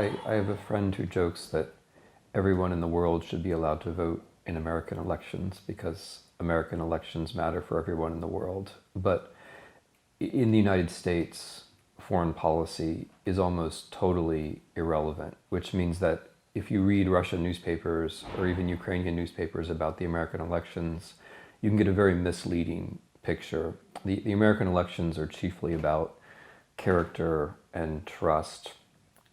I have a friend who jokes that everyone in the world should be allowed to vote in American elections because American elections matter for everyone in the world. But in the United States, foreign policy is almost totally irrelevant, which means that if you read Russian newspapers or even Ukrainian newspapers about the American elections, you can get a very misleading picture. The American elections are chiefly about character and trust.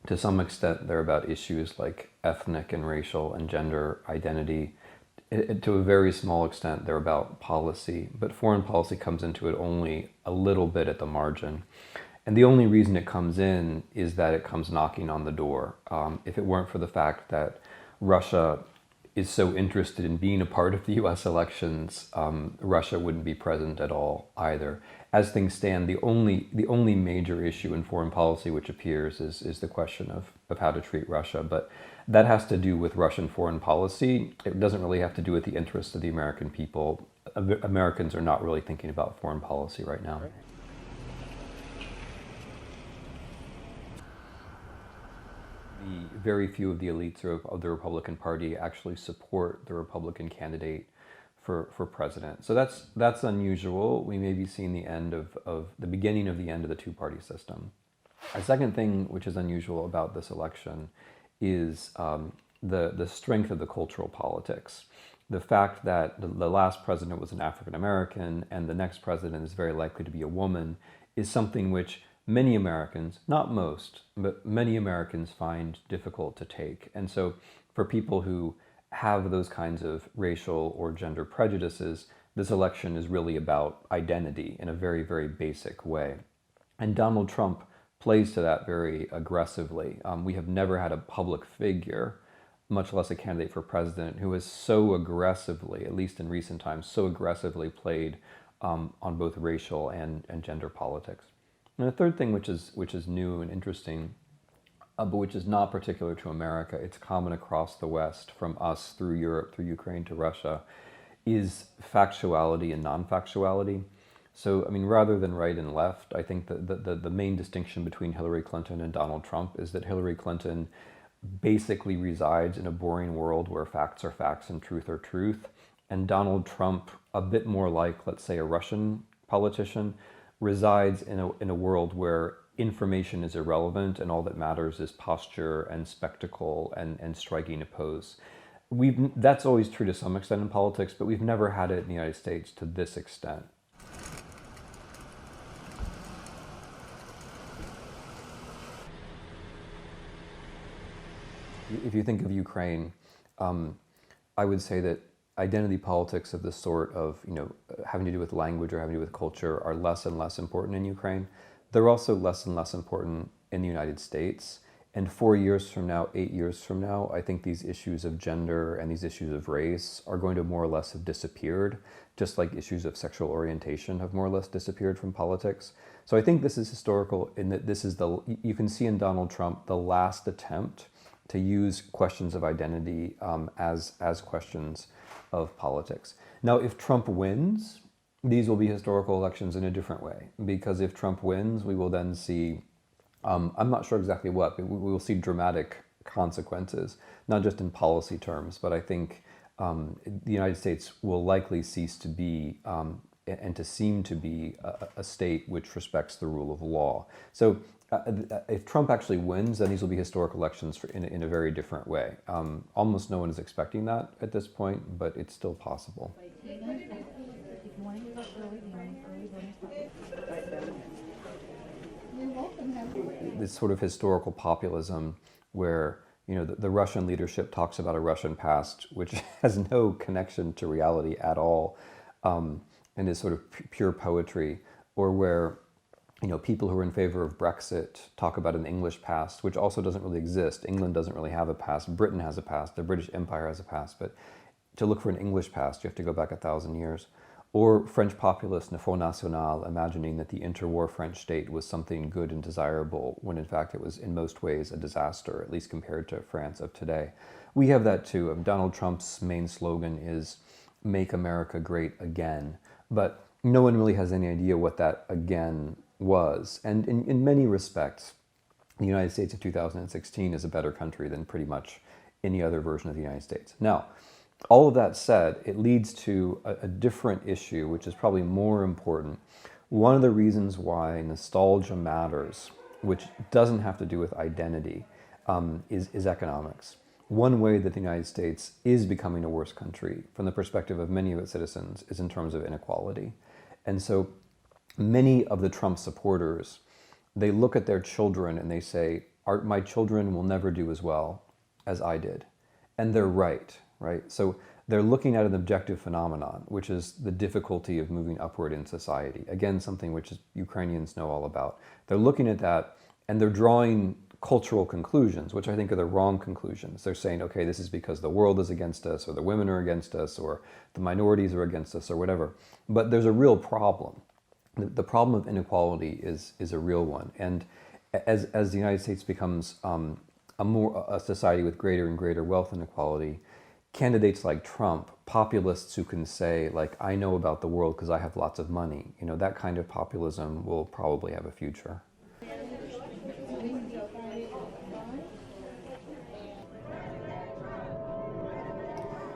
To some extent, they're about issues like ethnic and racial and gender identity. To a very small extent, they're about policy, but foreign policy comes into it only a little bit at the margin. And the only reason it comes in is that it comes knocking on the door. If it weren't for the fact that Russia is so interested in being a part of the US elections, Russia wouldn't be present at all either. As things stand, the only major issue in foreign policy which appears is the question of how to treat Russia. But that has to do with Russian foreign policy. It doesn't really have to do with the interests of the American people. Americans are not really thinking about foreign policy right now. Very few of the elites of the Republican Party actually support the Republican candidate for president. So that's unusual. We may be seeing the beginning of the end of the two-party system. A second thing which is unusual about this election is the strength of the cultural politics. The fact that the last president was an African American and the next president is very likely to be a woman is something which many Americans, not most, but many Americans find difficult to take. And so for people who have those kinds of racial or gender prejudices, this election is really about identity in a very, very basic way. And Donald Trump plays to that very aggressively. We have never had a public figure, much less a candidate for president, who has so aggressively, at least in recent times, so aggressively played on both racial and gender politics. And the third thing, which is new and interesting, but which is not particular to America, it's common across the West, from us through Europe, through Ukraine to Russia, is factuality and non-factuality. So, I mean, rather than right and left, I think the main distinction between Hillary Clinton and Donald Trump is that Hillary Clinton basically resides in a boring world where facts are facts and truth are truth. And Donald Trump, a bit more like, let's say, a Russian politician, resides in a world where information is irrelevant and all that matters is posture and spectacle and striking a pose. That's always true to some extent in politics, but we've never had it in the United States to this extent. If you think of Ukraine, I would say that identity politics of this sort of, having to do with language or having to do with culture are less and less important in Ukraine. They're also less and less important in the United States. And 4 years from now, 8 years from now, I think these issues of gender and these issues of race are going to more or less have disappeared, just like issues of sexual orientation have more or less disappeared from politics. So I think this is historical in that this is you can see in Donald Trump the last attempt to use questions of identity as questions of politics. Now, if Trump wins, these will be historical elections in a different way, because if Trump wins, we will then see, I'm not sure exactly what, but we will see dramatic consequences, not just in policy terms, but I think the United States will likely cease to be and to seem to be a state which respects the rule of law. So if Trump actually wins, then these will be historic elections in a very different way. Almost no one is expecting that at this point, but it's still possible. This sort of historical populism where the Russian leadership talks about a Russian past which has no connection to reality at all, and is sort of pure poetry, or where people who are in favor of Brexit talk about an English past, which also doesn't really exist. England doesn't really have a past. Britain has a past. The British Empire has a past. But to look for an English past, you have to go back 1,000 years. Or French populists, the Front National, imagining that the interwar French state was something good and desirable, when in fact it was in most ways a disaster, at least compared to France of today. We have that too. Donald Trump's main slogan is "Make America Great Again." But no one really has any idea what that again was. And in many respects, the United States of 2016 is a better country than pretty much any other version of the United States. Now, all of that said, it leads to a different issue, which is probably more important. One of the reasons why nostalgia matters, which doesn't have to do with identity, is economics. One way that the United States is becoming a worse country from the perspective of many of its citizens is in terms of inequality. And so many of the Trump supporters, they look at their children and they say, my children will never do as well as I did. And they're right? So they're looking at an objective phenomenon, which is the difficulty of moving upward in society. Again, something which Ukrainians know all about. They're looking at that and they're drawing cultural conclusions, which I think are the wrong conclusions. They're saying, okay, this is because the world is against us, or the women are against us, or the minorities are against us, or whatever. But there's a real problem. The problem of inequality is a real one. And as the United States becomes a society with greater and greater wealth inequality, candidates like Trump, populists who can say, like, I know about the world because I have lots of money, that kind of populism will probably have a future.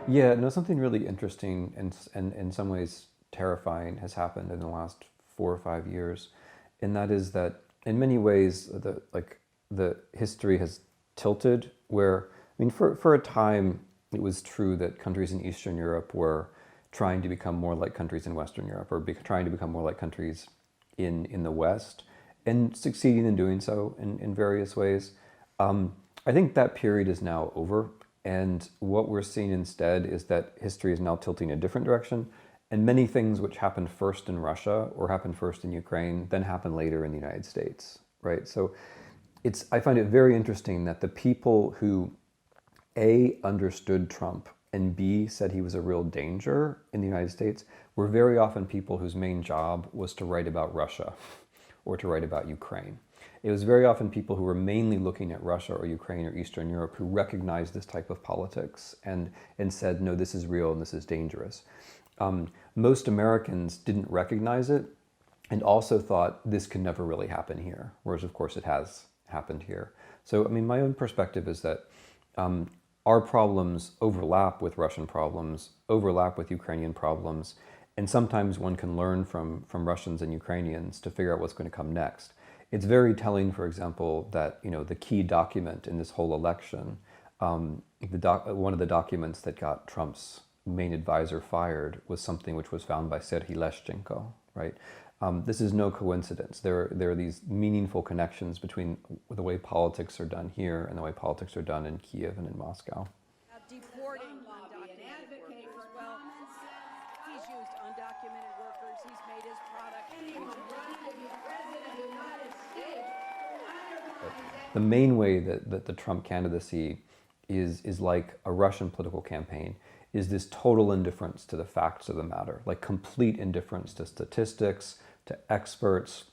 Yeah, no, something really interesting and in some ways terrifying has happened in the last 4 or 5 years, and that is that in many ways the history has tilted where, for a time it was true that countries in Eastern Europe were trying to become more like countries in Western Europe, or trying to become more like countries in the West, and succeeding in doing so in various ways. I think that period is now over. And what we're seeing instead is that history is now tilting a different direction. And many things which happened first in Russia or happened first in Ukraine then happen later in the United States, So I find it very interesting that the people who A, understood Trump, and B, said he was a real danger in the United States were very often people whose main job was to write about Russia or to write about Ukraine. It was very often people who were mainly looking at Russia or Ukraine or Eastern Europe who recognized this type of politics and said, no, this is real and this is dangerous. Most Americans didn't recognize it and also thought this could never really happen here, whereas of course it has happened here. So, my own perspective is that our problems overlap with Russian problems, overlap with Ukrainian problems, and sometimes one can learn from Russians and Ukrainians to figure out what's going to come next. It's very telling, for example, that the key document in this whole election, one of the documents that got Trump's main advisor fired was something which was found by Serhiy Leshchenko, This is no coincidence. There are these meaningful connections between the way politics are done here and the way politics are done in Kiev and in Moscow. Deporting undocumented workers. Well, he's used undocumented workers. He's made his product. The main way that the Trump candidacy is like a Russian political campaign is this total indifference to the facts of the matter, like complete indifference to statistics, to experts,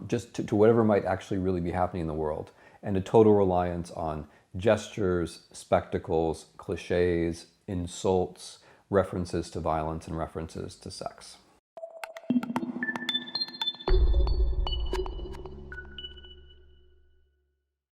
just to whatever might actually really be happening in the world, and a total reliance on gestures, spectacles, cliches, insults, references to violence, and references to sex.